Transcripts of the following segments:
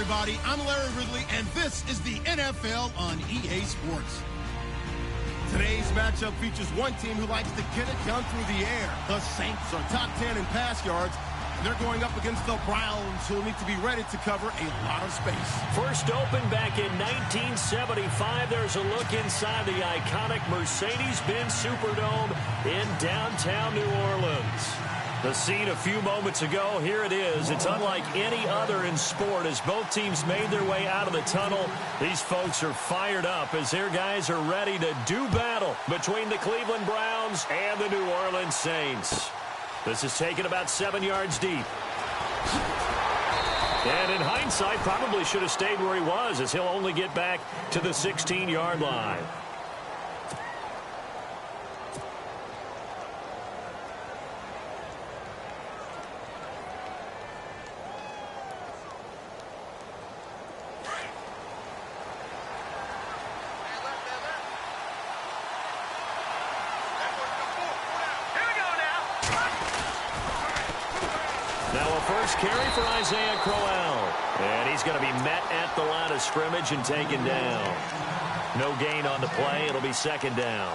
everybody. I'm Larry Ridley, and this is the NFL on EA Sports. Today's matchup features one team who likes to get it done through the air. The Saints are top 10 in pass yards. They're going up against the Browns, who need to be ready to cover a lot of space. First opened back in 1975. There's a look inside the iconic Mercedes-Benz Superdome in downtown New Orleans. The scene a few moments ago, here it is. It's unlike any other in sport as both teams made their way out of the tunnel. These folks are fired up as their guys are ready to do battle between the Cleveland Browns and the New Orleans Saints. This is taken about 7 yards deep. And in hindsight, probably should have stayed where he was as he'll only get back to the 16-yard line. Carry for Isaiah Crowell. And he's going to be met at the line of scrimmage and taken down. No gain on the play. It'll be second down.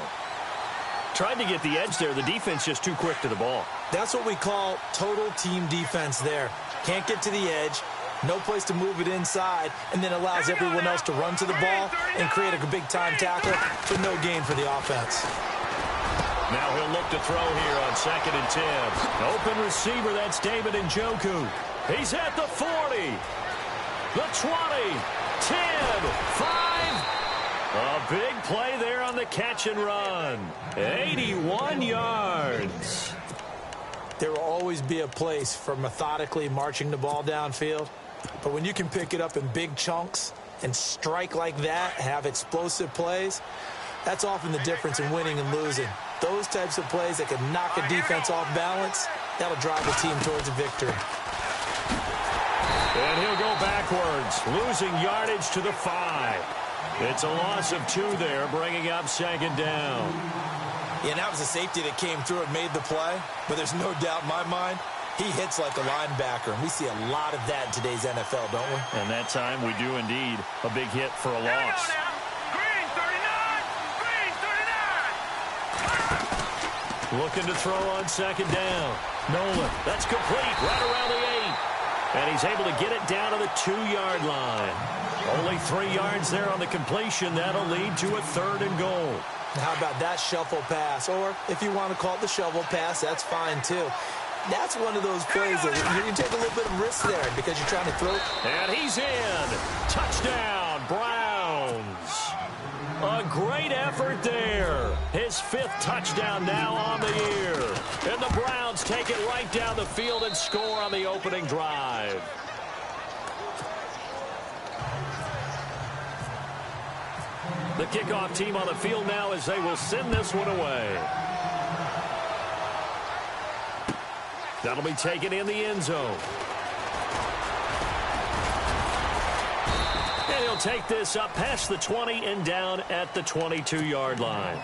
Tried to get the edge there. The defense just too quick to the ball. That's what we call total team defense there. Can't get to the edge. No place to move it inside. And then allows everyone else to run to the ball and create a big-time tackle for no gain for the offense. Now he'll look to throw here on 2nd and 10. Open receiver, that's David Njoku. He's at the 40, the 20, 10, 5. A big play there on the catch and run. 81 yards. There will always be a place for methodically marching the ball downfield. But when you can pick it up in big chunks and strike like that, have explosive plays, that's often the difference in winning and losing. Those types of plays that can knock a defense off balance, that'll drive the team towards a victory. And he'll go backwards, losing yardage to the 5. It's a loss of 2 there, bringing up second down. Yeah, that was a safety that came through and made the play, but there's no doubt in my mind, he hits like a linebacker, and we see a lot of that in today's NFL, don't we? And that time we do indeed. A big hit for a loss. Looking to throw on second down. Nolan, that's complete, right around the 8. And he's able to get it down to the 2-yard line. Only 3 yards there on the completion. That'll lead to a 3rd and goal. How about that shuffle pass? Or if you want to call it the shovel pass, that's fine too. That's one of those plays that you take a little bit of risk there because you're trying to throw. And he's in. Touchdown, Browns. A great effort there. His 5th touchdown now on the year. And the Browns take it right down the field and score on the opening drive. The kickoff team on the field now as they will send this one away. That'll be taken in the end zone. And he'll take this up past the 20 and down at the 22-yard line.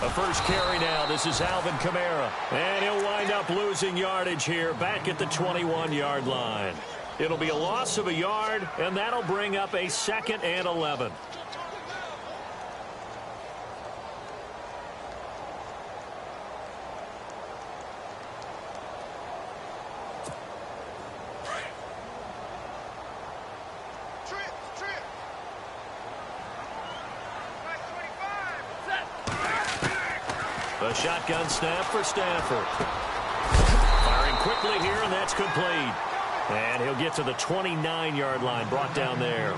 A first carry now. This is Alvin Kamara. And he'll wind up losing yardage here back at the 21-yard line. It'll be a loss of a yard, and that'll bring up a 2nd and 11. A shotgun snap for Stafford. Firing quickly here, and that's complete. And he'll get to the 29-yard line, brought down there.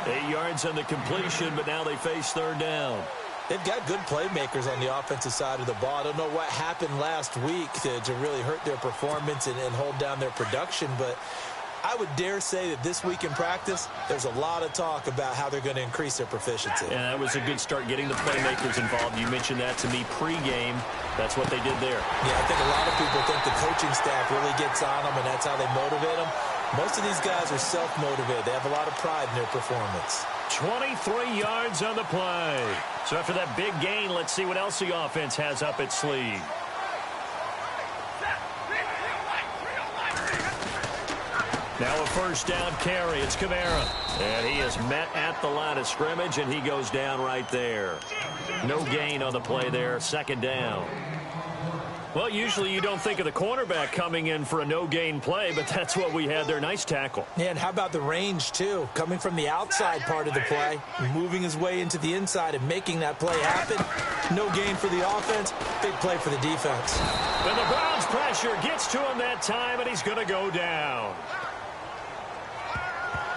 8 yards on the completion, but now they face 3rd down. They've got good playmakers on the offensive side of the ball. I don't know what happened last week to really hurt their performance and hold down their production, but I would dare say that this week in practice, there's a lot of talk about how they're going to increase their proficiency. And that was a good start getting the playmakers involved. You mentioned that to me pregame. That's what they did there. Yeah, I think a lot of people think the coaching staff really gets on them, and that's how they motivate them. Most of these guys are self-motivated. They have a lot of pride in their performance. 23 yards on the play. So after that big gain, let's see what else the offense has up its sleeve. Now a first down carry. It's Kamara. And he is met at the line of scrimmage, and he goes down right there. No gain on the play there. Second down. Well, usually you don't think of the cornerback coming in for a no-gain play, but that's what we had there. Nice tackle. Yeah, and how about the range, too? Coming from the outside part of the play, moving his way into the inside and making that play happen. No gain for the offense, big play for the defense. And the Browns' pressure gets to him that time, and he's going to go down.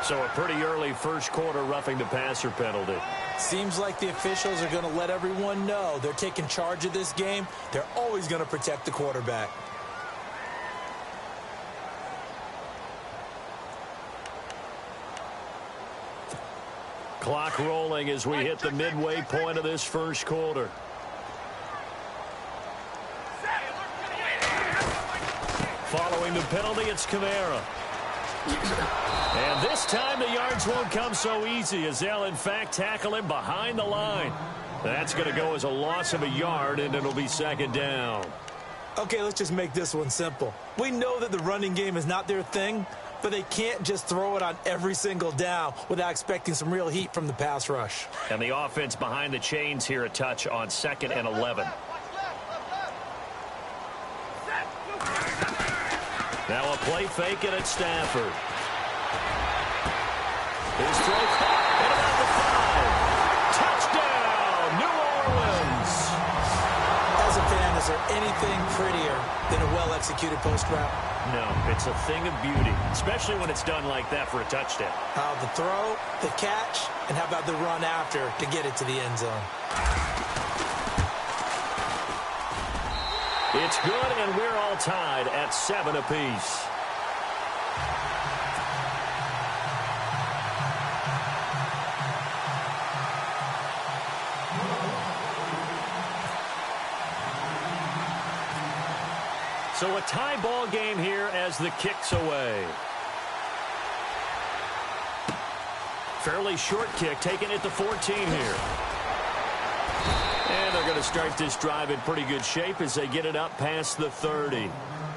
So a pretty early first quarter roughing the passer penalty. Seems like the officials are going to let everyone know they're taking charge of this game. They're always going to protect the quarterback. Clock rolling as we hit the midway point of this first quarter. Following the penalty, it's Kamara. And this time the yards won't come so easy as they'll in fact tackle him behind the line. That's going to go as a loss of a yard, and it'll be second down. Okay, let's just make this one simple. We know that the running game is not their thing, but they can't just throw it on every single down without expecting some real heat from the pass rush. And the offense behind the chains here a touch on 2nd and 11. Now a play fake, and it's Stafford. His throw caught at about the 5. Touchdown, New Orleans. As a fan, is there anything prettier than a well-executed post route? No, it's a thing of beauty, especially when it's done like that for a touchdown. The throw, the catch, and how about the run after to get it to the end zone? It's good, and we're all tied at 7 apiece. So a tie ball game here as the kick's away. Fairly short kick, taken at the 14 here. And they're going to start this drive in pretty good shape as they get it up past the 30.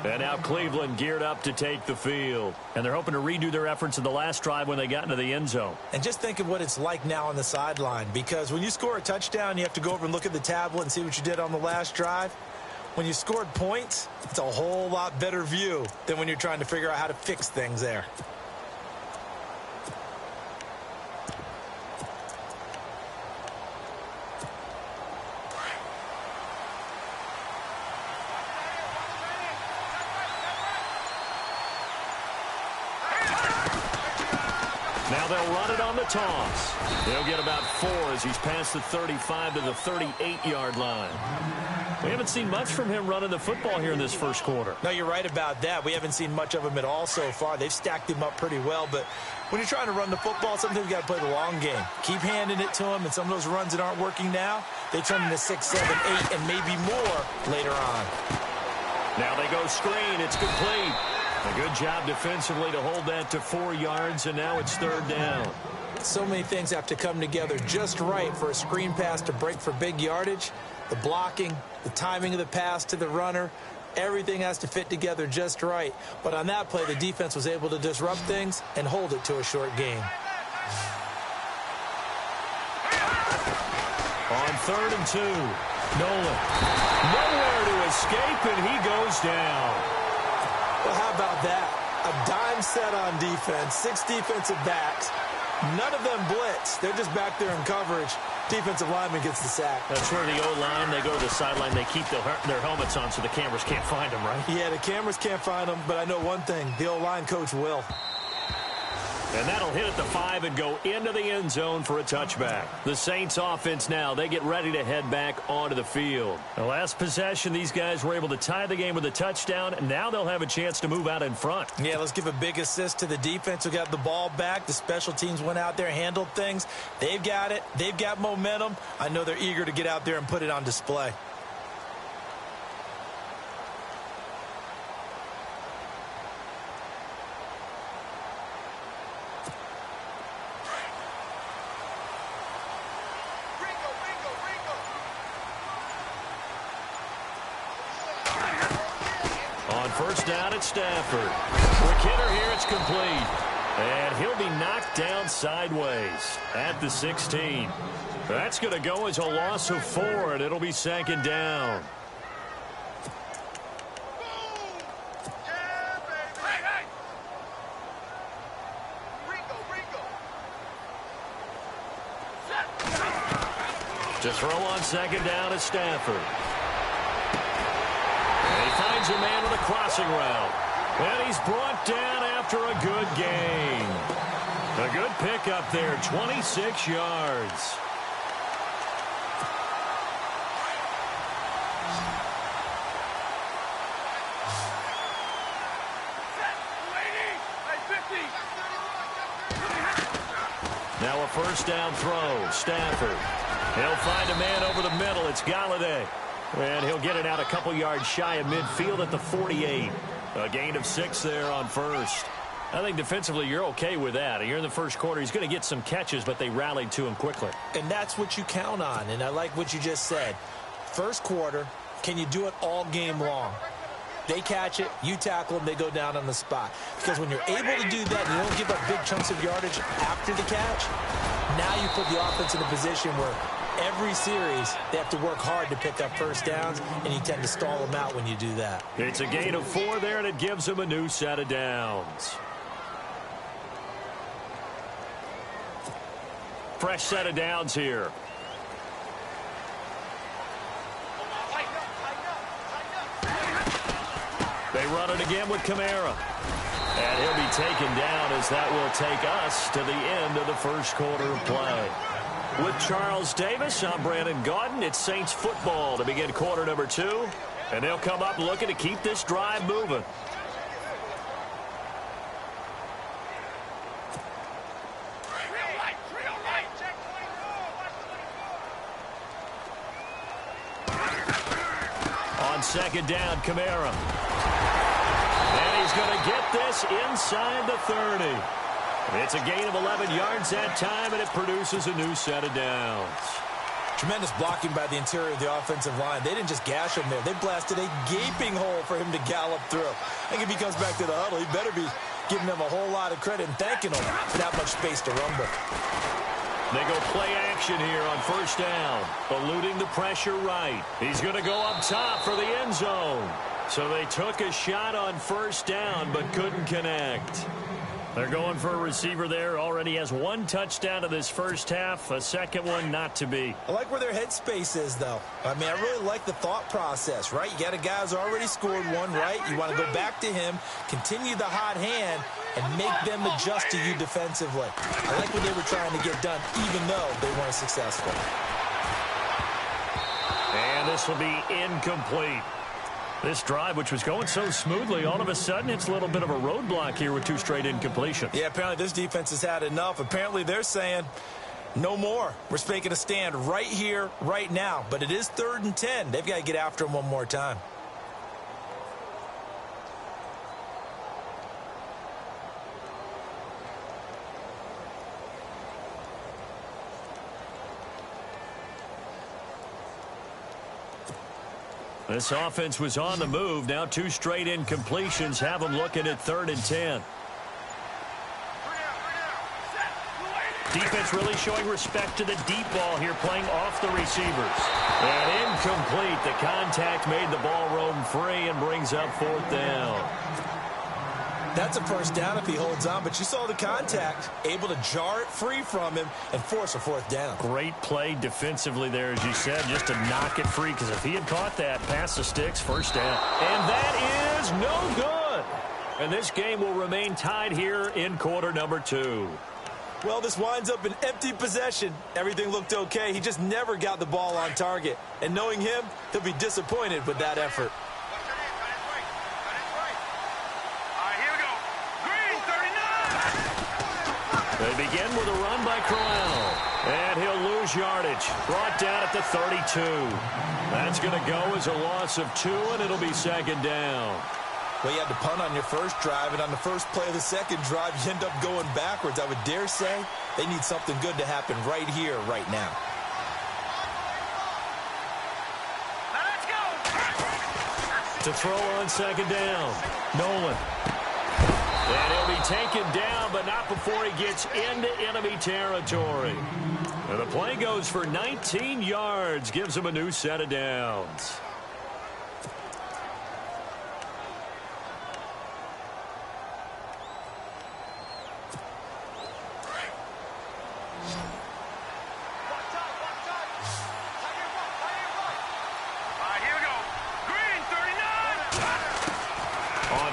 And now Cleveland geared up to take the field. And they're hoping to redo their efforts in the last drive when they got into the end zone. And just think of what it's like now on the sideline, because when you score a touchdown, you have to go over and look at the tablet and see what you did on the last drive. When you scored points, it's a whole lot better view than when you're trying to figure out how to fix things there. Now they'll run it on the toss. He'll get about 4 as he's past the 35 to the 38-yard line. We haven't seen much from him running the football here in this first quarter. No, you're right about that. We haven't seen much of him at all so far. They've stacked him up pretty well, but when you're trying to run the football, sometimes you got to play the long game. Keep handing it to him, and some of those runs that aren't working now, they turn into 6, 7, 8, and maybe more later on. Now they go screen. It's complete. A good job defensively to hold that to 4 yards, and now it's 3rd down. So many things have to come together just right for a screen pass to break for big yardage. The blocking, the timing of the pass to the runner, everything has to fit together just right. But on that play, the defense was able to disrupt things and hold it to a short gain. On 3rd and 2, Nolan. Nowhere to escape, and he goes down. Well, how about that? A dime set on defense, 6 defensive backs. None of them blitz. They're just back there in coverage. Defensive lineman gets the sack. That's where the O-line, they go to the sideline, they keep their helmets on so the cameras can't find them, right? Yeah, the cameras can't find them, but I know one thing. The O-line coach will. And that'll hit at the 5 and go into the end zone for a touchback. The Saints offense now, they get ready to head back onto the field. The last possession, these guys were able to tie the game with a touchdown, and now they'll have a chance to move out in front. Yeah, let's give a big assist to the defense who got the ball back. The special teams went out there, handled things. They've got it. They've got momentum. I know they're eager to get out there and put it on display. First down at Stafford. The kidder here, it's complete. And he'll be knocked down sideways at the 16. That's going to go as a loss of 4, and it'll be 2nd down. To throw on 2nd down at Stafford. Finds a man with a crossing route. And he's brought down after a good gain. A good pickup there, 26 yards. Now a first down throw, Stafford. He'll find a man over the middle. It's Galladay. And he'll get it out a couple yards shy of midfield at the 48. A gain of 6 there on first. I think defensively you're okay with that. Here in the first quarter, he's going to get some catches, but they rallied to him quickly. And that's what you count on, and I like what you just said. First quarter, can you do it all game long? They catch it, you tackle them, they go down on the spot. Because when you're able to do that, you don't give up big chunks of yardage after the catch, now you put the offense in a position where every series, they have to work hard to pick up first downs, and you tend to stall them out when you do that. It's a gain of 4 there, and it gives them a new set of downs. Fresh set of downs here. They run it again with Kamara. And he'll be taken down as that will take us to the end of the first quarter of play. With Charles Davis, I'm Brandon Gaudin. It's Saints football to begin quarter number 2. And they'll come up looking to keep this drive moving. On 2nd down, Kamara. And he's going to get this inside the 30. It's a gain of 11 yards that time, and it produces a new set of downs. Tremendous blocking by the interior of the offensive line. They didn't just gash him there. They blasted a gaping hole for him to gallop through. I think if he comes back to the huddle, he better be giving them a whole lot of credit and thanking them for that much space to rumble. They go play action here on first down, eluding the pressure right. He's going to go up top for the end zone. So they took a shot on first down but couldn't connect. They're going for a receiver there. Already has 1 touchdown in this first half. A second one not to be. I like where their headspace is, though. I mean, I really like the thought process, right? You got a guy who's already scored 1, right? You want to go back to him, continue the hot hand, and make them adjust to you defensively. I like what they were trying to get done, even though they weren't successful. And this will be incomplete. This drive, which was going so smoothly, all of a sudden it's a little bit of a roadblock here with 2 straight incompletions. Yeah, apparently this defense has had enough. Apparently they're saying, no more. We're making a stand right here, right now. But it is 3rd and 10. They've got to get after him one more time. This offense was on the move. Now 2 straight incompletions have them looking at 3rd and 10. Defense really showing respect to the deep ball here, playing off the receivers. And incomplete. The contact made the ball roam free and brings up 4th down. That's a first down if he holds on, but you saw the contact, able to jar it free from him and force a 4th down. Great play defensively there, as you said, just to knock it free, because if he had caught that, pass the sticks, first down. And that is no good. And this game will remain tied here in quarter number 2. Well, this winds up an empty possession. Everything looked okay. He just never got the ball on target. And knowing him, he'll be disappointed with that effort. They begin with a run by Corral. And he'll lose yardage. Brought down at the 32. That's going to go as a loss of 2, and it'll be second down. Well, you had to punt on your first drive, and on the first play of the second drive, you end up going backwards. I would dare say they need something good to happen right here, right now. To throw on second down, Nolan. And he'll be taken down, but not before he gets into enemy territory. And the play goes for 19 yards, gives him a new set of downs.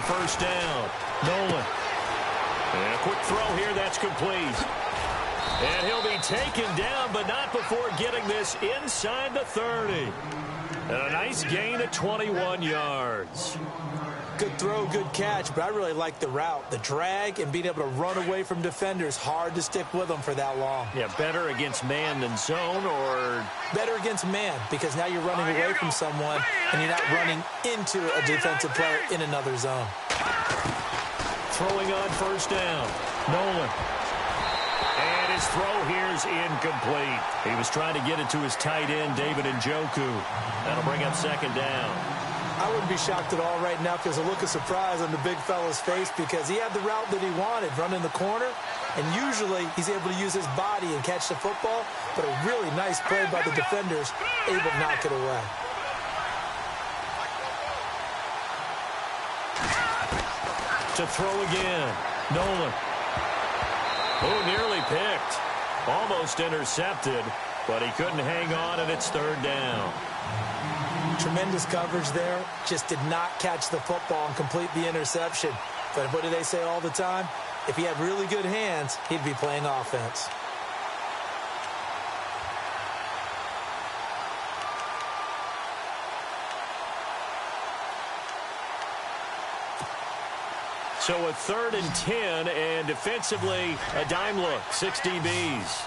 First down, Nolan. And a quick throw here, that's complete. And he'll be taken down, but not before getting this inside the 30. And a nice gain of 21 yards. Good throw, good catch, but I really like the route. The drag and being able to run away from defenders, hard to stick with them for that long. Yeah, better against man than zone, or? Better against man, because now you're running away from someone and you're not running into a defensive player in another zone. Throwing on first down, Nolan. And his throw here is incomplete. He was trying to get it to his tight end, David Njoku. That'll bring up second down. I wouldn't be shocked at all right now if there's a look of surprise on the big fella's face, because he had the route that he wanted, running the corner, and usually he's able to use his body and catch the football, but a really nice play by the defenders, able to knock it away. To throw again, Nolan. Oh, nearly picked. Almost intercepted, but he couldn't hang on, and it's third down. Tremendous coverage there. Just did not catch the football and complete the interception. But what do they say all the time? If he had really good hands, he'd be playing offense. So a 3rd and 10, and defensively a dime look, 6 DBs.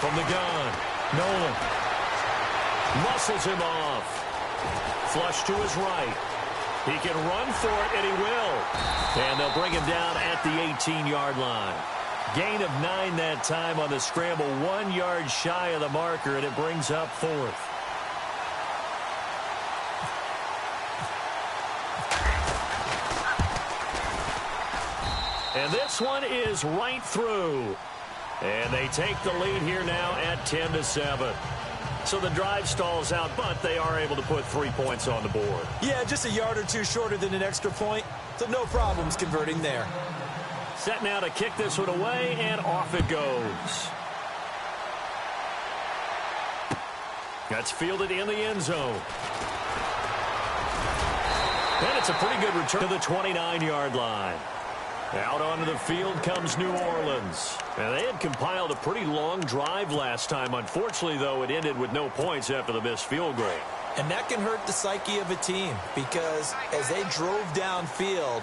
From the gun, Nolan muscles him off. Flush to his right. He can run for it, and he will. And they'll bring him down at the 18-yard line. Gain of 9 that time on the scramble, 1 yard shy of the marker, and it brings up 4th. And this one is right through. And they take the lead here now at 10-7. So the drive stalls out, but they are able to put 3 points on the board. Yeah, just a yard or two shorter than an extra point, so no problems converting there. Set now to kick this one away, and off it goes. That's fielded in the end zone. And it's a pretty good return to the 29-yard line. Out onto the field comes New Orleans. And they had compiled a pretty long drive last time. Unfortunately, though, it ended with no points after the missed field goal. And that can hurt the psyche of a team, because as they drove downfield,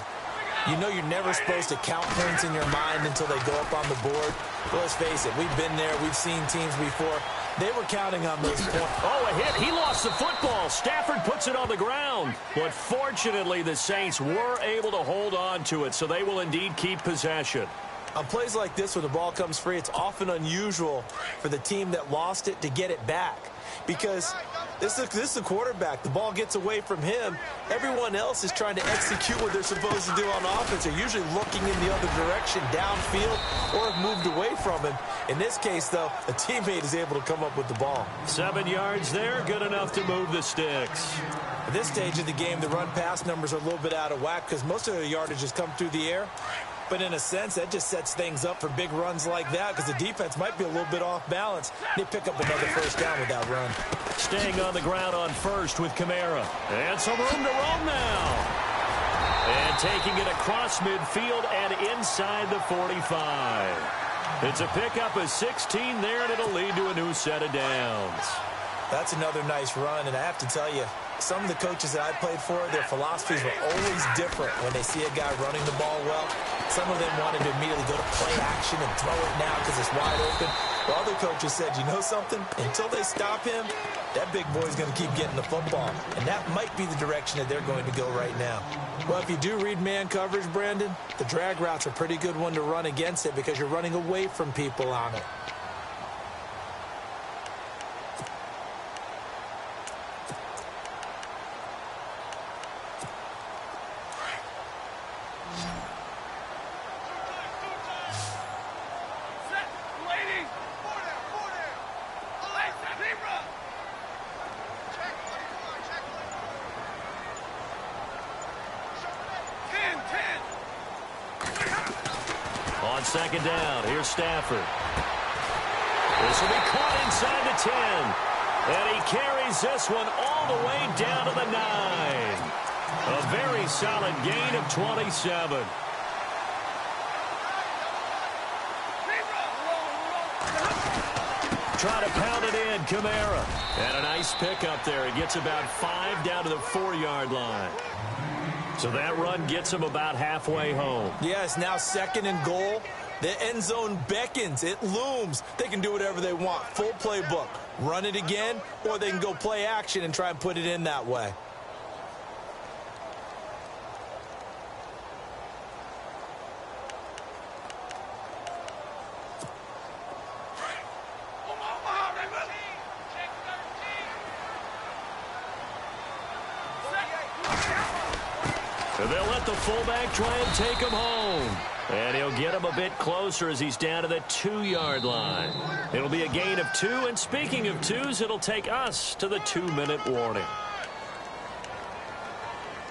you know you're never supposed to count points in your mind until they go up on the board. But let's face it, we've been there. We've seen teams before. They were counting on those points. Oh, a hit. He lost the football. Stafford puts it on the ground. But fortunately, the Saints were able to hold on to it, so they will indeed keep possession. On plays like this, when the ball comes free, it's often unusual for the team that lost it to get it back, because this is the quarterback. The ball gets away from him. Everyone else is trying to execute what they're supposed to do on offense. They're usually looking in the other direction, downfield, or have moved away from him. In this case, though, a teammate is able to come up with the ball. 7 yards there, good enough to move the sticks. At this stage of the game, the run-pass numbers are a little bit out of whack because most of the yardage has come through the air. But in a sense, that just sets things up for big runs like that because the defense might be a little bit off balance. They pick up another first down with that run. Staying on the ground on first with Kamara. And some room to roam now. And taking it across midfield and inside the 45. It's a pickup of 16 there, and it'll lead to a new set of downs. That's another nice run, and I have to tell you, some of the coaches that I played for, their philosophies were always different when they see a guy running the ball well. Some of them wanted to immediately go to play action and throw it now because it's wide open. While other coaches said, you know something? Until they stop him, that big boy's going to keep getting the football. And that might be the direction that they're going to go right now. Well, if you do read man coverage, Brandon, the drag route's a pretty good one to run against it because you're running away from people on it. Second down. Here's Stafford. This will be caught inside the 10. And he carries this one all the way down to the 9. A very solid gain of 27. Try to pound it in, Kamara. And a nice pickup there. He gets about 5 down to the 4-yard line. So that run gets him about halfway home. Yes, now second and goal. The end zone beckons. It looms. They can do whatever they want. Full playbook. Run it again, or they can go play action and try and put it in that way. And they'll let the fullback try and take him home. And he'll get him a bit closer as he's down to the 2-yard line. It'll be a gain of 2. And speaking of 2s, it'll take us to the 2-minute warning.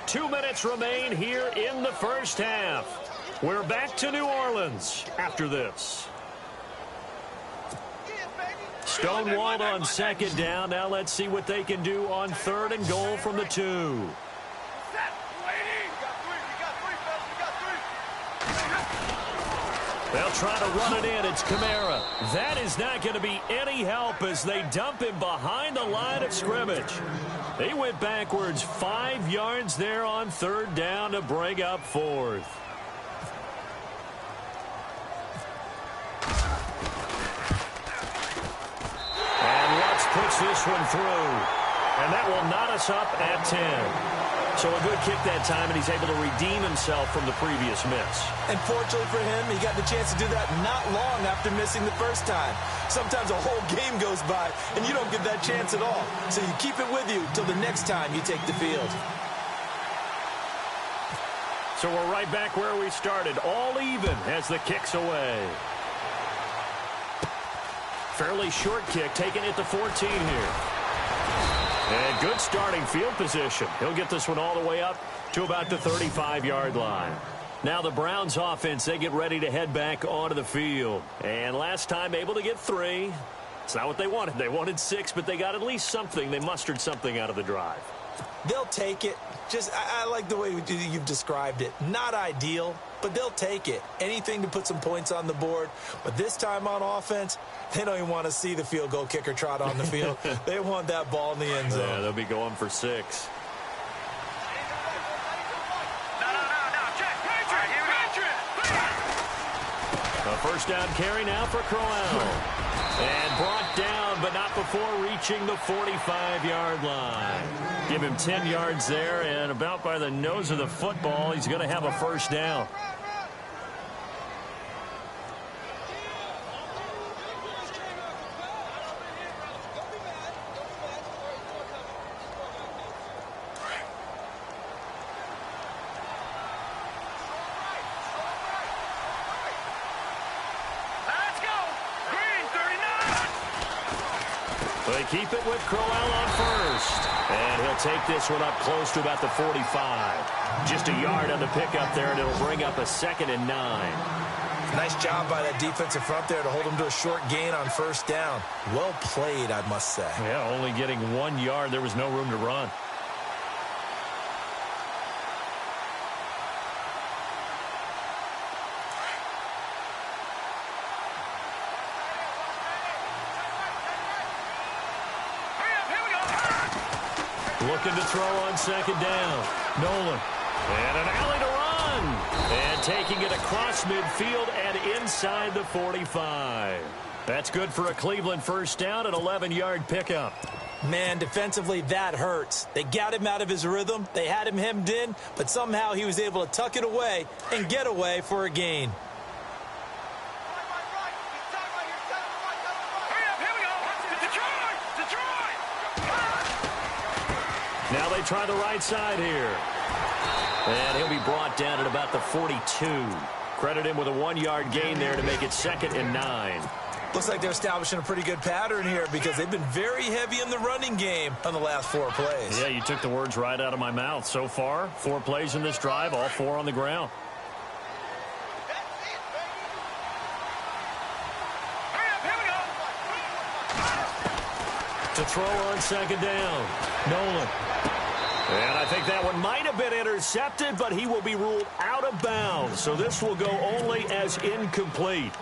2 minutes remain here in the first half. We're back to New Orleans after this. Stonewalled on second down. Now let's see what they can do on third and goal from the 2. They'll try to run it in. It's Kamara. That is not going to be any help as they dump him behind the line of scrimmage. They went backwards 5 yards there on third down to bring up fourth. And Lutz puts this one through. And that will knot us up at 10. So a good kick that time, and he's able to redeem himself from the previous miss. And fortunately for him, he got the chance to do that not long after missing the first time. Sometimes a whole game goes by, and you don't get that chance at all. So you keep it with you till the next time you take the field. So we're right back where we started, all even as the kick's away. Fairly short kick, taking it to 14 here. And good starting field position. He'll get this one all the way up to about the 35-yard line. Now the Browns offense, they get ready to head back onto the field. And last time able to get 3. It's not what they wanted. They wanted 6, but they got at least something. They mustered something out of the drive. They'll take it. I like the way you've described it. Not ideal, but they'll take it. Anything to put some points on the board. But this time on offense, they don't even want to see the field goal kicker trot on the field. They want that ball in the end zone. Yeah, they'll be going for 6. A first down carry now for Crowell. And brought down, but not before reaching the 45-yard line. Give him 10 yards there, and about by the nose of the football, he's going to have a first down. They keep it with Crowell on first. And he'll take this one up close to about the 45. Just a yard on the pickup there, and it'll bring up a 2nd and 9. Nice job by that defensive front there to hold him to a short gain on first down. Well played, I must say. Yeah, only getting 1 yard. There was no room to run. Looking to throw on 2nd down. Nolan. And an alley to run. And taking it across midfield and inside the 45. That's good for a Cleveland first down, an 11-yard pickup. Man, defensively, that hurts. They got him out of his rhythm. They had him hemmed in, but somehow he was able to tuck it away and get away for a gain. Now they try the right side here. And he'll be brought down at about the 42. Credit him with a 1-yard gain there to make it 2nd and 9. Looks like they're establishing a pretty good pattern here because they've been very heavy in the running game on the last 4 plays. Yeah, you took the words right out of my mouth. So far, 4 plays in this drive, all 4 on the ground. To throw on 2nd down. Nolan. And I think that one might have been intercepted, but he will be ruled out of bounds. So this will go only as incomplete.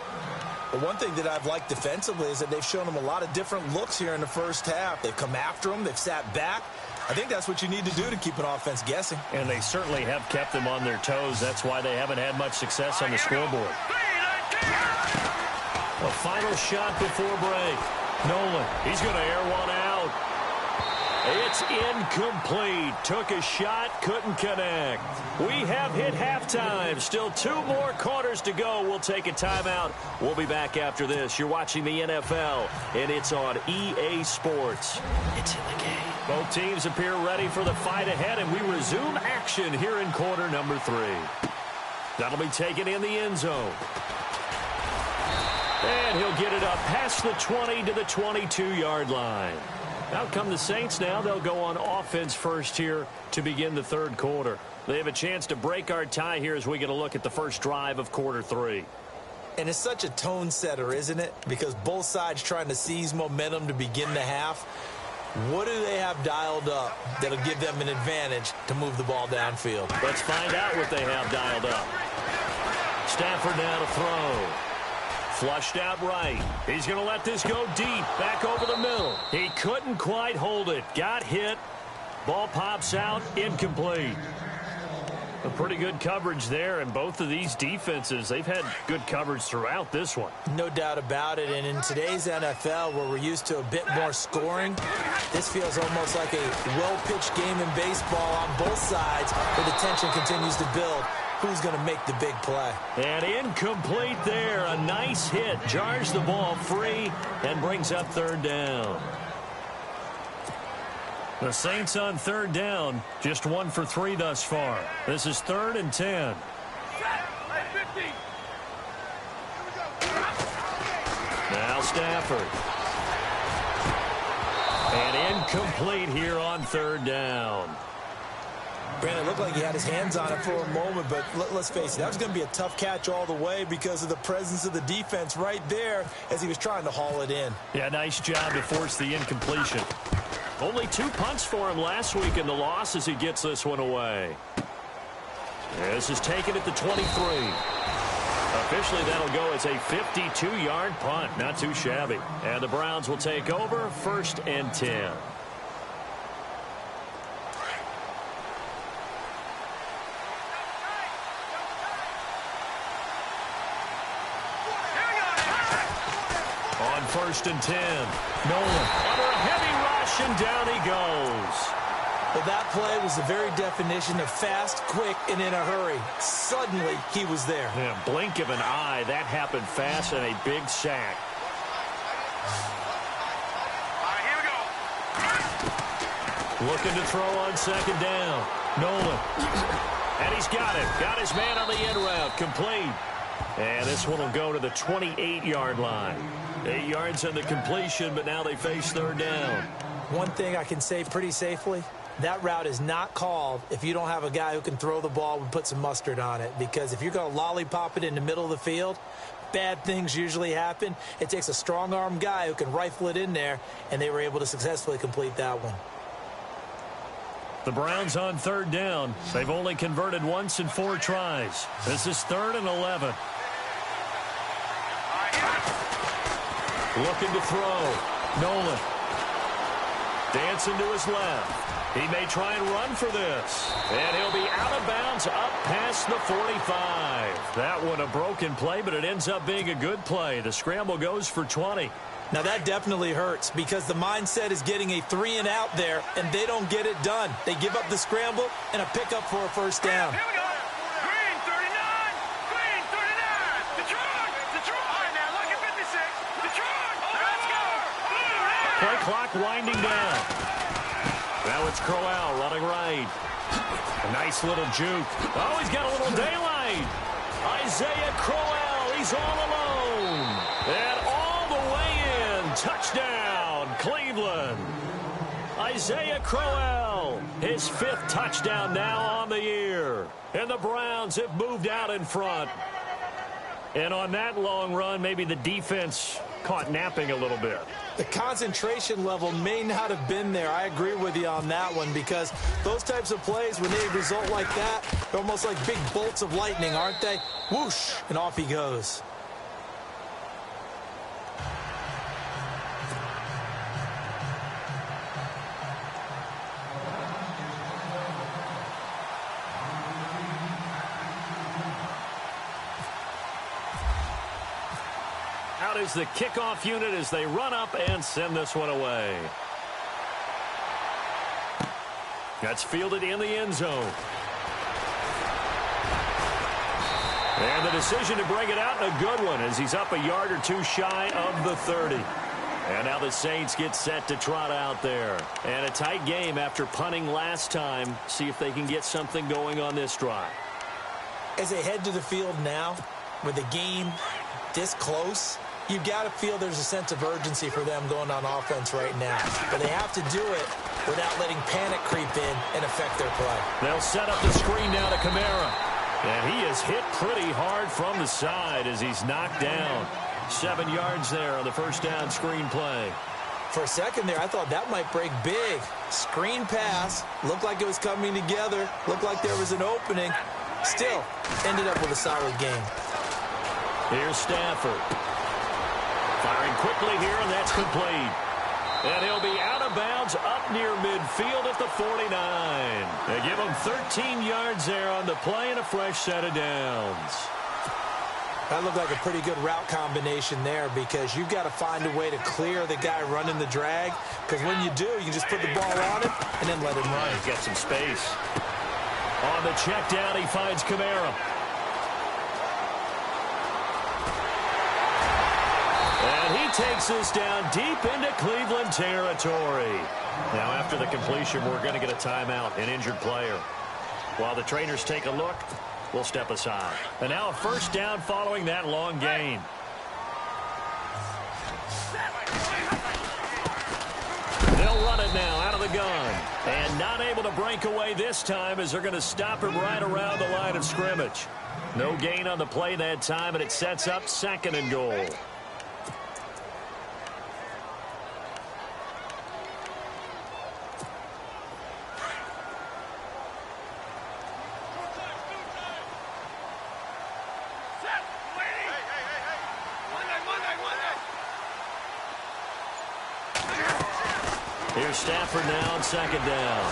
The one thing that I've liked defensively is that they've shown him a lot of different looks here in the first half. They've come after him. They've sat back. I think that's what you need to do to keep an offense guessing. And they certainly have kept them on their toes. That's why they haven't had much success on the scoreboard. A final shot before break. Nolan, he's going to air one out. It's incomplete. Took a shot, couldn't connect. We have hit halftime. Still 2 more quarters to go. We'll take a timeout. We'll be back after this. You're watching the NFL, and it's on EA Sports. It's in the game. Both teams appear ready for the fight ahead, and we resume action here in quarter number 3. That'll be taken in the end zone. And he'll get it up past the 20 to the 22-yard line. Out come the Saints now. They'll go on offense first here to begin the 3rd quarter. They have a chance to break our tie here as we get a look at the first drive of quarter 3. And it's such a tone setter, isn't it? Because both sides trying to seize momentum to begin the half. What do they have dialed up that'll give them an advantage to move the ball downfield? Let's find out what they have dialed up. Stafford now to throw. Flushed out right. He's going to let this go deep. Back over the middle. He couldn't quite hold it. Got hit. Ball pops out. Incomplete. A pretty good coverage there, and both of these defenses, they've had good coverage throughout this one. No doubt about it, and in today's NFL, where we're used to a bit more scoring, this feels almost like a well-pitched game in baseball on both sides, where the tension continues to build. Who's going to make the big play? And incomplete there. A nice hit. Jars the ball free and brings up 3rd down. The Saints on 3rd down. Just 1 for 3 thus far. This is 3rd and 10. Now Stafford. And incomplete here on 3rd down. Brandon, it looked like he had his hands on it for a moment, but let's face it, that was going to be a tough catch all the way because of the presence of the defense right there as he was trying to haul it in. Yeah, nice job to force the incompletion. Only 2 punts for him last week in the loss as he gets this one away. This is taken at the 23. Officially, that'll go as a 52-yard punt. Not too shabby. And the Browns will take over 1st and 10. On 1st and 10. Nolan under a heavy rush, and down he goes. Well, that play was the very definition of fast, quick, and in a hurry. Suddenly, he was there. Yeah, blink of an eye. That happened fast, and a big sack. Here we go. Looking to throw on 2nd down. Nolan. And he's got it. Got his man on the end route. Complete. And this one will go to the 28-yard line. 8 yards on the completion, but now they face third down. One thing I can say pretty safely, that route is not called if you don't have a guy who can throw the ball and put some mustard on it. Because if you're going to lollipop it in the middle of the field, bad things usually happen. It takes a strong-arm guy who can rifle it in there, and they were able to successfully complete that one. The Browns on third down. They've only converted once in 4 tries. This is 3rd and 11. Looking to throw. Nolan. Dancing to his left. He may try and run for this. And he'll be out of bounds up past the 45. That one a broken play, but it ends up being a good play. The scramble goes for 20. Now that definitely hurts because the mindset is getting a 3-and-out there, and they don't get it done. They give up the scramble and a pickup for a first down. Here we go. Green 39. Green 39. Detroit. Detroit. All right, now look at 56. Detroit. Let's go. Play clock winding down. Now it's Crowell running right. A nice little juke. Oh, he's got a little daylight. Isaiah Crowell, he's all alone. And all the way in. Touchdown, Cleveland. Isaiah Crowell, his 5th touchdown now on the year. And the Browns have moved out in front. And on that long run, maybe the defense caught napping a little bit. The concentration level may not have been there. I agree with you on that one because those types of plays, when they result like that, they're almost like big bolts of lightning, aren't they? Whoosh, and off he goes. Out is the kickoff unit as they run up and send this one away. That's fielded in the end zone. And the decision to bring it out, a good one, as he's up a yard or 2 shy of the 30. And now the Saints get set to trot out there. And a tight game after punting last time. See if they can get something going on this drive. As they head to the field now, with the game this close, you've got to feel there's a sense of urgency for them going on offense right now. But they have to do it without letting panic creep in and affect their play. They'll set up the screen now to Kamara. And he is hit pretty hard from the side as he's knocked down. 7 yards there on the first down screen play. For a second there, I thought that might break big. Screen pass. Looked like it was coming together. Looked like there was an opening. Still, ended up with a solid game. Here's Stafford. Firing quickly here, and that's complete. And he'll be out of bounds up near midfield at the 49. They give him 13 yards there on the play and a fresh set of downs. That looked like a pretty good route combination there because you've got to find a way to clear the guy running the drag. Because when you do, you can just put the ball on him and then let him run. He's got some space. On the check down, he finds Kamara. And he takes this down deep into Cleveland territory. Now, after the completion, we're going to get a timeout, an injured player. While the trainers take a look, we'll step aside. And now a first down following that long gain. They'll run it now out of the gun. And not able to break away this time as they're going to stop him right around the line of scrimmage. No gain on the play that time, and it sets up 2nd and goal. Here's Stafford now on 2nd down.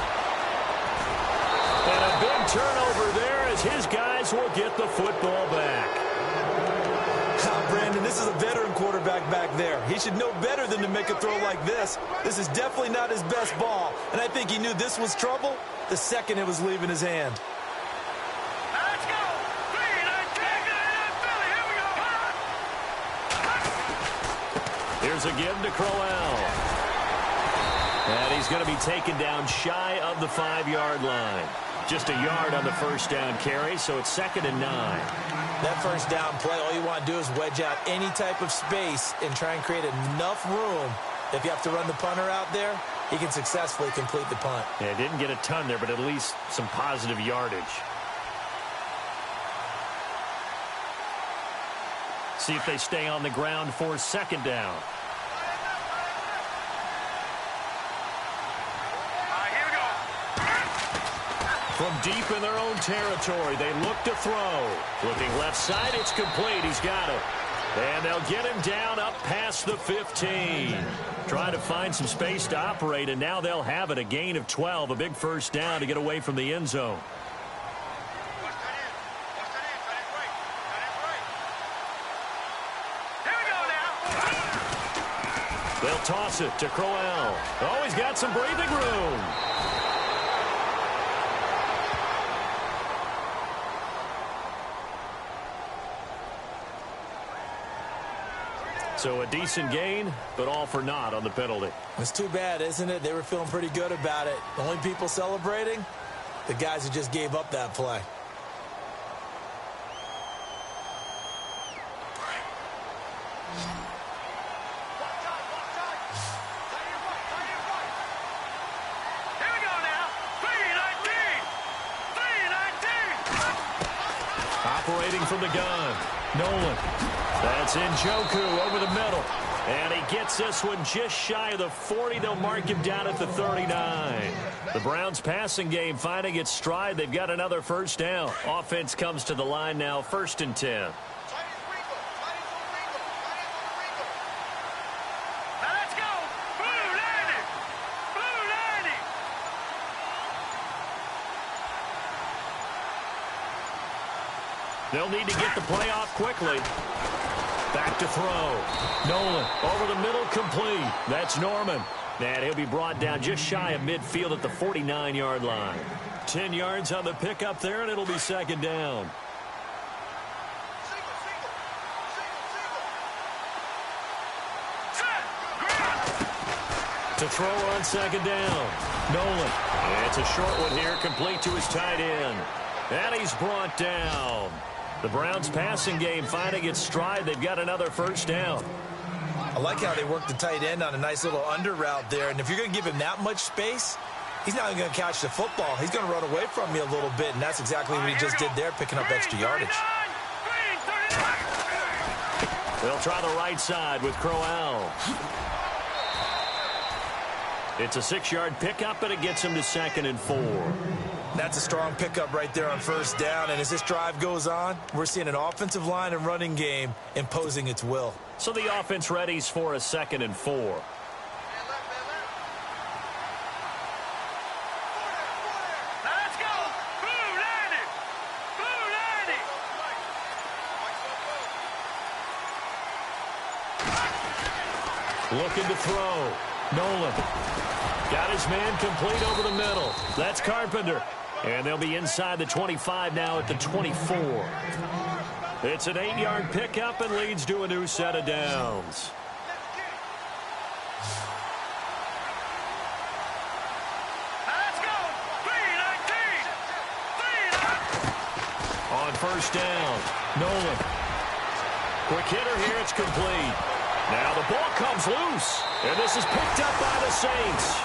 And a big turnover there as his guys will get the football back. Brandon, this is a veteran quarterback back there. He should know better than to make a throw like this. This is definitely not his best ball. And I think he knew this was trouble the second it was leaving his hand. Let's go. Here we go. Here's a give to Crowell. And he's going to be taken down shy of the 5-yard line. Just a yard on the first down carry, so it's 2nd and 9. That first down play, all you want to do is wedge out any type of space and try and create enough room. If you have to run the punter out there, he can successfully complete the punt. Yeah, didn't get a ton there, but at least some positive yardage. See if they stay on the ground for second down. From deep in their own territory, they look to throw. Looking left side, it's complete. He's got it. And they'll get him down up past the 15. Trying to find some space to operate, and now they'll have it. A gain of 12, a big first down to get away from the end zone. They'll toss it to Crowell. Oh, he's got some breathing room. So a decent gain, but all for naught on the penalty. It's too bad, isn't it? They were feeling pretty good about it. The only people celebrating, the guys who just gave up that play. Here we go now. 3-19. Operating from the gun. Nolan. That's Njoku over the middle. And he gets this one just shy of the 40. They'll mark him down at the 39. The Browns passing game finding its stride. They've got another first down. Offense comes to the line now, 1st and 10. Now let's go. Blue 90. Blue 90. They'll need to get the play off quickly. Back to throw. Nolan over the middle, complete. That's Norman. And he'll be brought down just shy of midfield at the 49-yard line. 10 yards on the pickup there, and it'll be second down. To throw on second down. Nolan. And it's a short one here, complete to his tight end. And he's brought down. The Browns passing game finding its stride. They've got another first down. I like how they work the tight end on a nice little under route there. And if you're going to give him that much space, he's not going to catch the football. He's going to run away from you a little bit, and that's exactly what he just did there, picking up extra yardage. They'll try the right side with Crowell. It's a 6-yard pickup, and it gets him to 2nd and 4. That's a strong pickup right there on first down. And as this drive goes on, we're seeing an offensive line and running game imposing its will. So the offense readies for a 2nd and 4. Now let's go. Blue 90. Blue 90. Looking to throw. Nolan. Got his man complete over the middle. That's Carpenter. And they'll be inside the 25 now at the 24. It's an 8-yard pickup and leads to a new set of downs. Let's go. 3-19. On first down, Nolan. Quick hitter here, it's complete. Now the ball comes loose, and this is picked up by the Saints.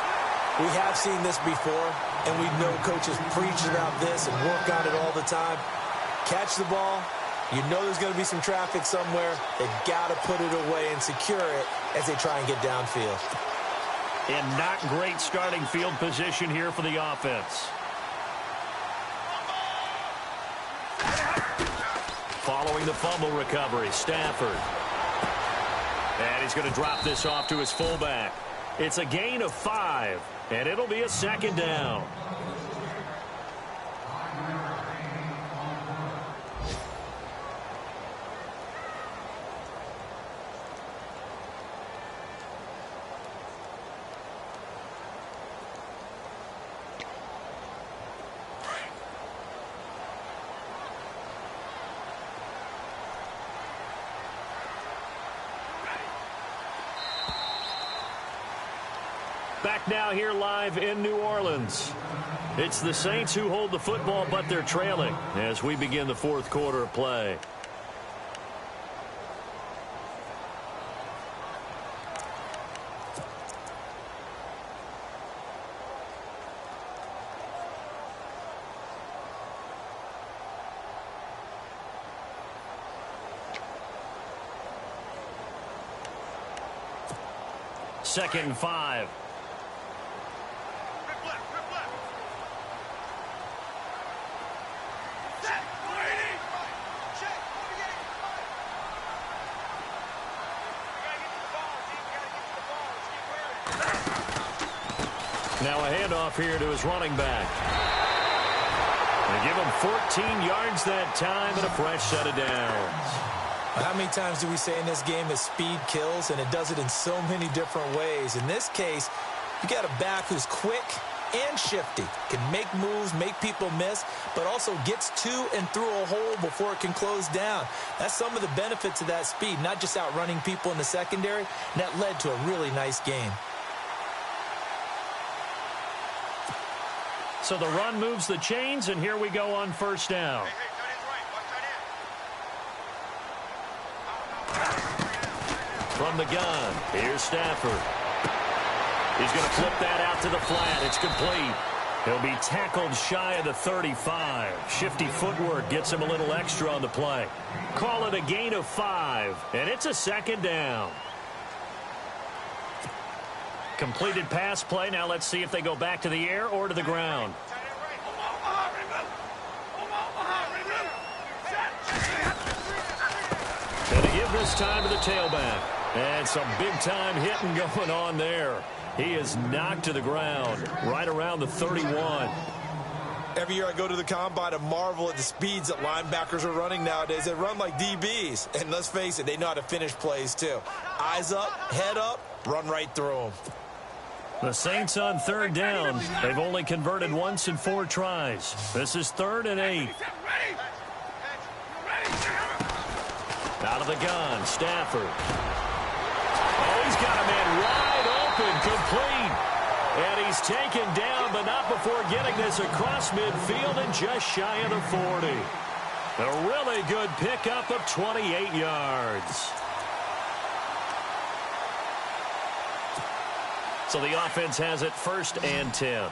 We have seen this before, and we know coaches preach about this and work on it all the time. Catch the ball. You know there's going to be some traffic somewhere. They've got to put it away and secure it as they try and get downfield. And not great starting field position here for the offense. Following the fumble recovery, Stafford. And he's going to drop this off to his fullback. It's a gain of 5, and it'll be a 2nd down. Back now here live in New Orleans. It's the Saints who hold the football, but they're trailing as we begin the 4th quarter of play. 2nd and 5. Now a handoff here to his running back. They give him 14 yards that time and a fresh set of downs. How many times do we say in this game that speed kills, and it does it in so many different ways? In this case, you got a back who's quick and shifty, can make moves, make people miss, but also gets to and through a hole before it can close down. That's some of the benefits of that speed, not just outrunning people in the secondary, and that led to a really nice game. So the run moves the chains, and here we go on 1st down. From the gun, here's Stafford. He's going to flip that out to the flat. It's complete. He'll be tackled shy of the 35. Shifty footwork gets him a little extra on the play. Call it a gain of 5, and it's a 2nd down. Completed pass play. Now let's see if they go back to the air or to the ground. And to give this time to the tailback. And some big-time hitting going on there. He is knocked to the ground right around the 31. Every year I go to the combine and marvel at the speeds that linebackers are running nowadays. They run like DBs. And let's face it, they know how to finish plays too. Eyes up, head up, run right through them. The Saints on 3rd down. They've only converted once in 4 tries. This is 3rd and 8. Out of the gun, Stafford. Oh, he's got a man wide open, complete. And he's taken down, but not before getting this across midfield and just shy of the 40. A really good pickup of 28 yards. So the offense has it 1st and 10.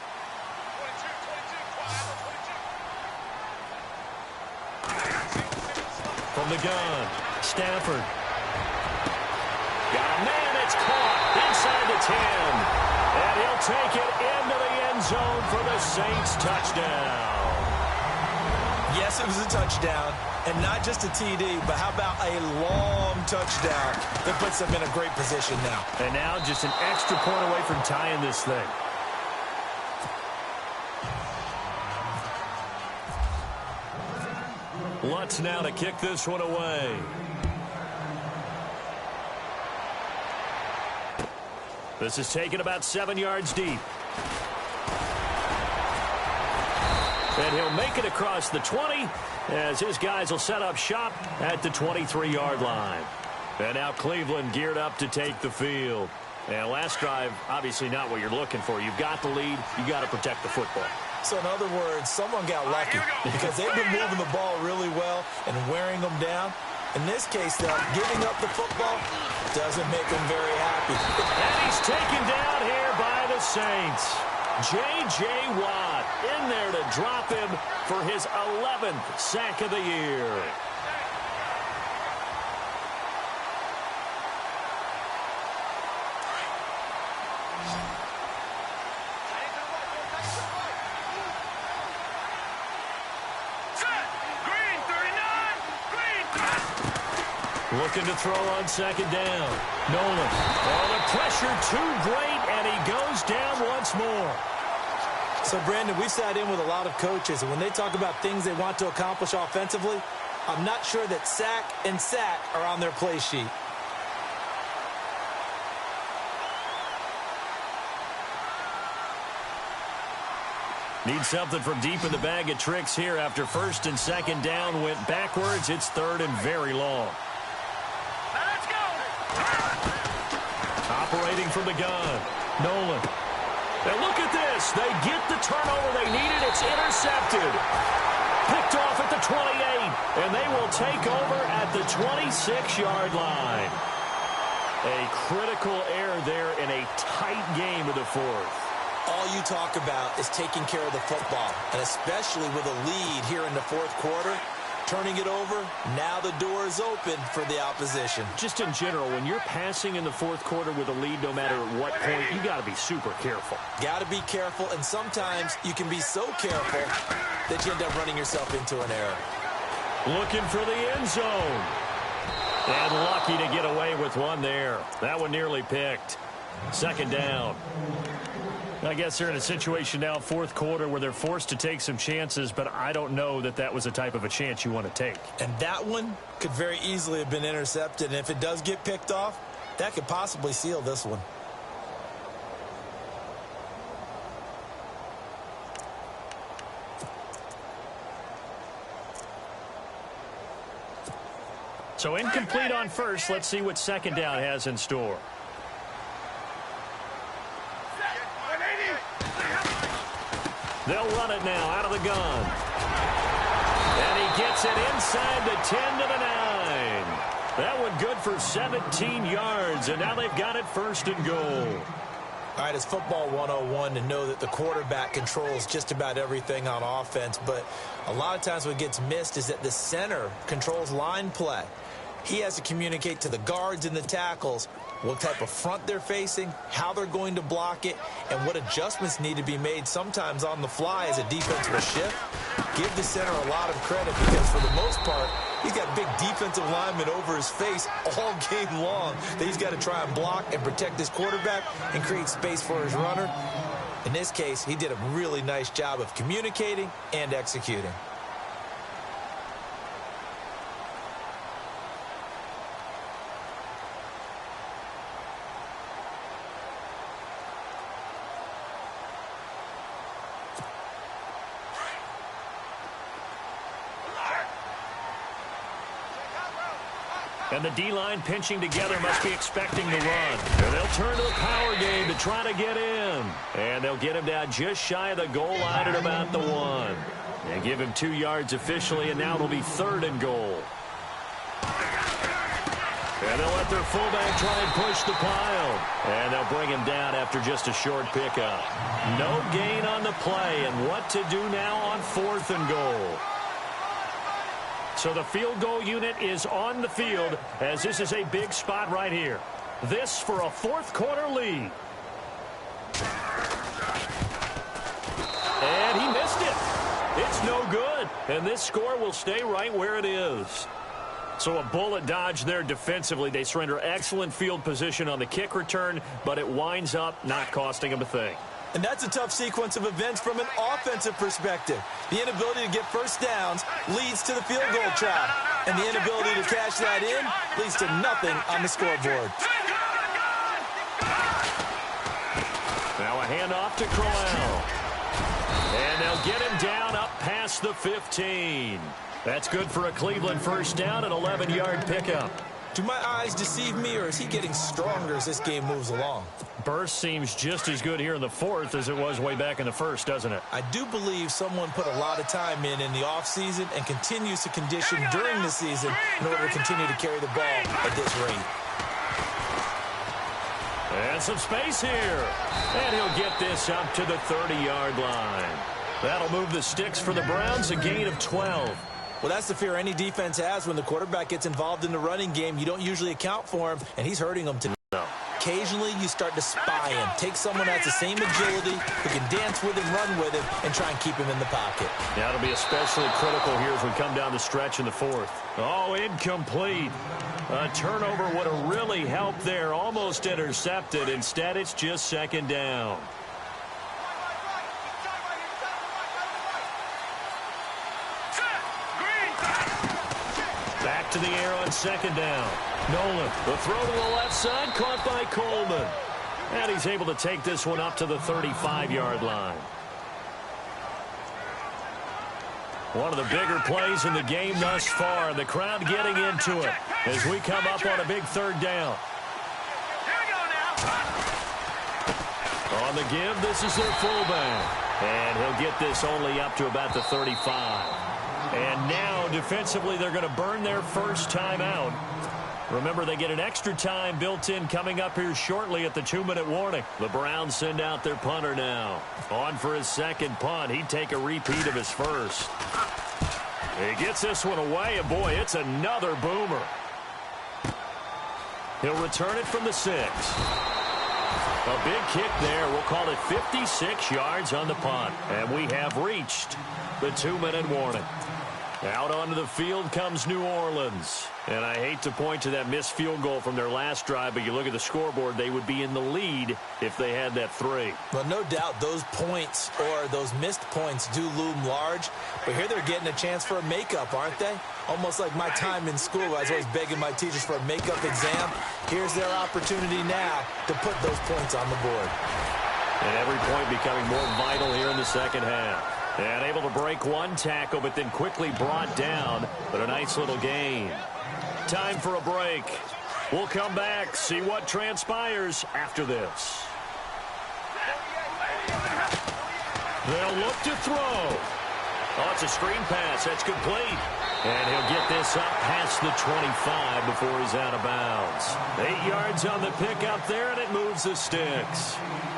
From the gun, Stafford. Got a man, it's caught inside the 10. And he'll take it into the end zone for the Saints touchdown. Yes, it was a touchdown, and not just a TD, but how about a long touchdown that puts them in a great position now. And now just an extra point away from tying this thing. Lutz now to kick this one away. This is taken about 7 yards deep. And he'll make it across the 20 as his guys will set up shop at the 23-yard line. And now Cleveland geared up to take the field. And last drive, obviously not what you're looking for. You've got the lead. You've got to protect the football. So in other words, someone got lucky because they've been moving the ball really well and wearing them down. In this case, though, giving up the football doesn't make them very happy. And he's taken down here by the Saints. J.J. Watt in there to drop him for his 11th sack of the year. Looking to throw on 2nd down. Nolan. Oh, the pressure too great, and he goes down once more. So, Brandon, we've sat in with a lot of coaches, and when they talk about things they want to accomplish offensively, I'm not sure that sack and sack are on their play sheet. Need something from deep in the bag of tricks here after 1st and 2nd down went backwards. It's 3rd and very long. Let's go. Operating from the gun. Nolan. And look at this. They get the turnover they needed. It's intercepted. Picked off at the 28. And they will take over at the 26-yard line. A critical error there in a tight game of the 4th. All you talk about is taking care of the football, and especially with a lead here in the 4th quarter, turning it over. Now the door is open for the opposition. Just in general, when you're passing in the fourth quarter with a lead, no matter at what point, you got to be super careful. Got to be careful, and sometimes you can be so careful that you end up running yourself into an error. Looking for the end zone. And lucky to get away with one there. That one nearly picked. Second down. I guess they're in a situation now, fourth quarter, where they're forced to take some chances, but I don't know that that was the type of a chance you want to take. And that one could very easily have been intercepted, and if it does get picked off, that could possibly seal this one. So incomplete on first. Let's see what second down has in store. They'll run it now out of the gun. And he gets it inside the 10 to the 9. That one good for 17 yards, and now they've got it first and goal. All right, it's football 101 to know that the quarterback controls just about everything on offense, but a lot of times what gets missed is that the center controls line play. He has to communicate to the guards and the tackles what type of front they're facing, how they're going to block it, and what adjustments need to be made sometimes on the fly as a defense will shift. Give the center a lot of credit because for the most part, he's got big defensive linemen over his face all game long that he's got to try and block and protect his quarterback and create space for his runner. In this case, he did a really nice job of communicating and executing. And the D-line pinching together must be expecting the run. And they'll turn to the power game to try to get in. And they'll get him down just shy of the goal line at about the 1. They give him 2 yards officially, and now it'll be third and goal. And they'll let their fullback try and push the pile. And they'll bring him down after just a short pickup. No gain on the play, and what to do now on fourth and goal. So the field goal unit is on the field as this is a big spot right here. This for a fourth quarter lead. And he missed it. It's no good. And this score will stay right where it is. So a bullet dodge there defensively. They surrender excellent field position on the kick return, but it winds up not costing them a thing. And that's a tough sequence of events from an offensive perspective. The inability to get first downs leads to the field goal trap. And the inability to cash that in leads to nothing on the scoreboard. Now a handoff to Crowell. And they'll get him down up past the 15. That's good for a Cleveland first down, an 11-yard pickup. Do my eyes deceive me, or is he getting stronger as this game moves along? Burst seems just as good here in the fourth as it was way back in the first, doesn't it? I do believe someone put a lot of time in the offseason and continues to condition during the season in order to continue to carry the ball at this rate. And some space here. And he'll get this up to the 30-yard line. That'll move the sticks for the Browns, a gain of 12. Well, that's the fear any defense has when the quarterback gets involved in the running game. You don't usually account for him, and he's hurting them today. No. Occasionally, you start to spy him. Take someone that has the same agility, who can dance with him, run with him, and try and keep him in the pocket. That'll be especially critical here as we come down the stretch in the fourth. Oh, incomplete. A turnover would have really helped there. Almost intercepted. Instead, it's just second down. Back to the air on second down. Nolan, the throw to the left side, caught by Coleman. And he's able to take this one up to the 35-yard line. One of the bigger plays in the game thus far, and the crowd getting into it as we come up on a big third down. On the give, this is their fullback. And he'll get this only up to about the 35. And now, defensively, they're going to burn their first time out. Remember, they get an extra time built in coming up here shortly at the 2-minute warning. The Browns send out their punter now. On for his second punt. He'd take a repeat of his first. He gets this one away, and boy, it's another boomer. He'll return it from the 6. A big kick there. We'll call it 56 yards on the punt. And we have reached the 2-minute warning. Out onto the field comes New Orleans. And I hate to point to that missed field goal from their last drive, but you look at the scoreboard, they would be in the lead if they had that 3. Well, no doubt those points or those missed points do loom large. But here they're getting a chance for a makeup, aren't they? Almost like my time in school. I was always begging my teachers for a makeup exam. Here's their opportunity now to put those points on the board. And every point becoming more vital here in the second half. And able to break one tackle, but then quickly brought down. But a nice little gain. Time for a break. We'll come back, see what transpires after this. They'll look to throw. Oh, it's a screen pass. That's complete. And he'll get this up past the 25 before he's out of bounds. 8 yards on the pickup there, and it moves the sticks.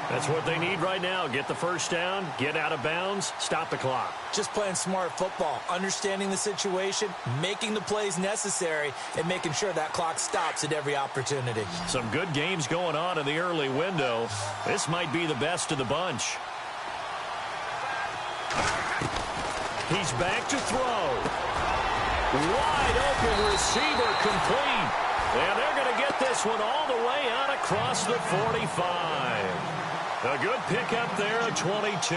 That's what they need right now. Get the first down, get out of bounds, stop the clock. Just playing smart football, understanding the situation, making the plays necessary, and making sure that clock stops at every opportunity. Some good games going on in the early window. This might be the best of the bunch. He's back to throw. Wide open receiver complete. And they're going to get this one all the way out across the 45. A good pickup there at 22.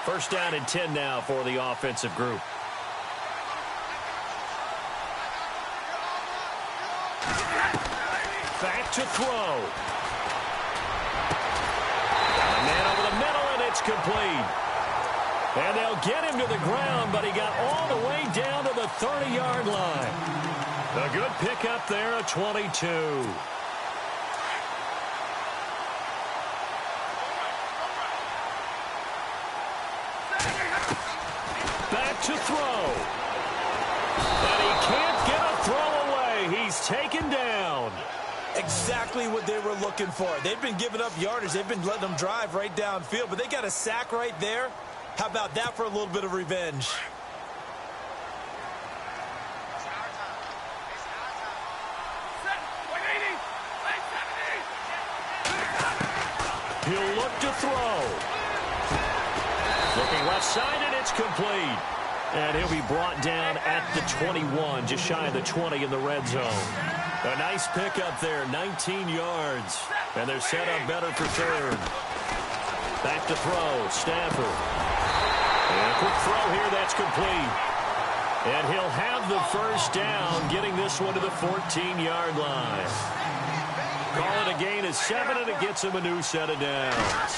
First down and 10 now for the offensive group. Back to throw. A man over the middle, and it's complete. And they'll get him to the ground, but he got all the way down to the 30-yard line. A good pickup there at 22. Back to throw. And he can't get a throw away. He's taken down. Exactly what they were looking for. They've been giving up yardage. They've been letting them drive right downfield, but they got a sack right there. How about that for a little bit of revenge? He'll look to throw. Looking left side, and it's complete. And he'll be brought down at the 21, just shy of the 20 in the red zone. A nice pickup there, 19 yards. And they're set up better for third. Back to throw, Stafford. And a quick throw here, that's complete. And he'll have the first down, getting this one to the 14-yard line. Call it a gain of 7, and it gets him a new set of downs.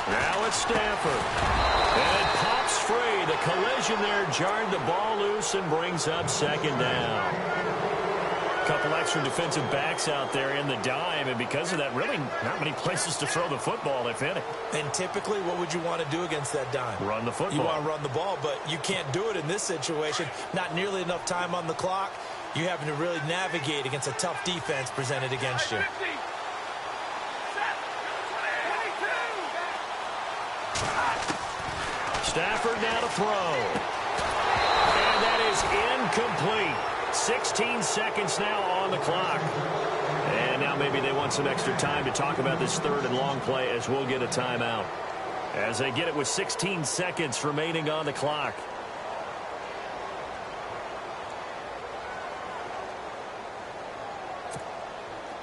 Now it's Stafford. And it pops free. The collision there jarred the ball loose and brings up second down. Couple extra defensive backs out there in the dime, and because of that, really not many places to throw the football, if any. And typically, what would you want to do against that dime? Run the football. You want to run the ball, but you can't do it in this situation. Not nearly enough time on the clock. You having to really navigate against a tough defense presented against you. Stafford now to throw. And that is incomplete. 16 seconds now on the clock. And now maybe they want some extra time to talk about this third and long play, as we'll get a timeout. As they get it with 16 seconds remaining on the clock.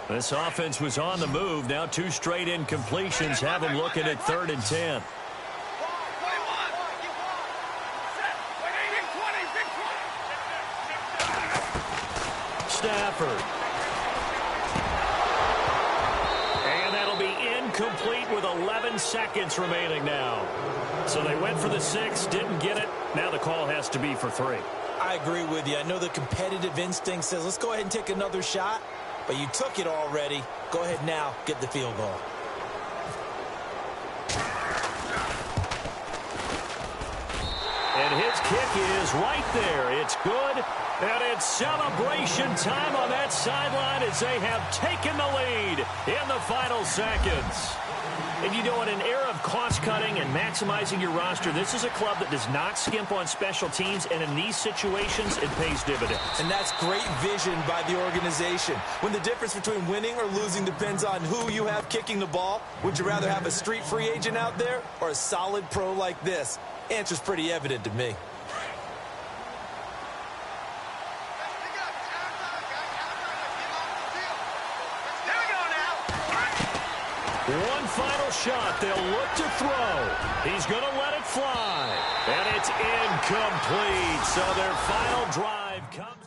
This offense was on the move. Now 2 straight incompletions have them looking at 3rd and 10. Stafford. And that'll be incomplete with 11 seconds remaining now. So they went for the 6, didn't get it. Now the call has to be for 3. I agree with you. I know the competitive instinct says, let's go ahead and take another shot. But you took it already. Go ahead now, get the field goal. And hit His kick is right there. It's good. And it's celebration time on that sideline as they have taken the lead in the final seconds. And you know, in an era of cost-cutting and maximizing your roster, this is a club that does not skimp on special teams, and in these situations, it pays dividends. And that's great vision by the organization. When the difference between winning or losing depends on who you have kicking the ball, would you rather have a street free agent out there or a solid pro like this? Answer's pretty evident to me. One final shot. They'll look to throw. He's going to let it fly. And it's incomplete. So their final drive comes.